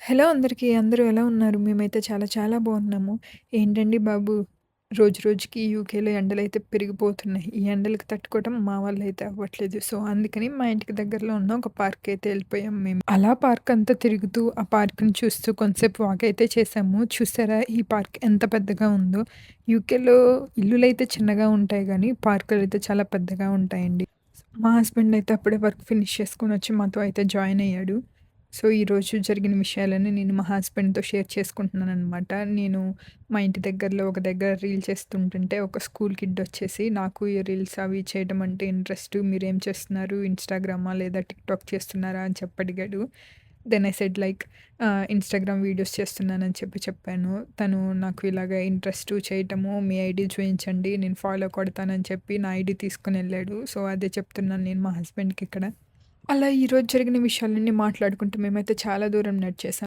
Hello అందరికీ. అందరూ ఎలా ఉన్నారు? మేమైతే చాలా చాలా బాగున్నాము. ఏంటండి బాబు! రోజు రోజుకి యూకేలో ఎండలైతే పెరిగిపోతున్నాయి. ఈ ఎండలకి తట్టుకోవడం మా వల్ల అయితే అవ్వట్లేదు. సో, అందుకని మా ఇంటికి దగ్గరలో ఉన్న ఒక పార్క్‌కైతే ఎళ్ళిపోయాం మేము. అలా పార్క్ అంతా తిరుగుతూ, ఆ పార్క్‌ని చూస్తూ కొంతసేపు వాక్ అయితే చేశాము. చూసారా ఈ పార్క్ ఎంత పెద్దగా ఉందో? యూకేలో ఇల్లులైతే చిన్నగా ఉంటాయి గానీ, పార్కులైతే చాలా పెద్దగా ఉంటాయండి. మా హస్బెండ్ అయితే అప్పుడే వర్క్ ఫినిష్ చేసుకొనొచ్చి మాతో అయితే జాయిన్ అయ్యాడు. సో, ఈరోజు జరిగిన విషయాలన్నీ నేను మా హస్బెండ్‌తో షేర్ చేసుకుంటున్నాననమాట. నేను మా ఇంటి దగ్గరలో ఒక దగ్గర రీల్ చేస్తుంటుంటే ఒక స్కూల్ కిడ్ వచ్చేసి, "నాకు ఈ రీల్స్ అవి చేయడం అంటే ఇంట్రెస్టు. మీరేం చేస్తున్నారు? ఇన్‌స్టాగ్రామా లేదా టిక్‌టాక్ చేస్తున్నారా?" అని చెప్పి అడిగాడు. Then I said like Instagram videos చేస్తున్నానని చెప్పి చెప్పాను. తను నాకు ఇలాగ ఇంట్రెస్టు చేయటము, మీ ఐడీ చూయించండి. నేను ఫాలో కొడతానని చెప్పి నా ఐడీ తీసుకొనెళ్ళాడు. సో, అదే చెప్తున్నాను నేను మా హస్బెండ్‌కిక్కడ. అలా ఈరోజు జరిగిన విషయాలన్నీ మాట్లాడుకుంటూ మేమైతే చాలా దూరం నడిచేసాం.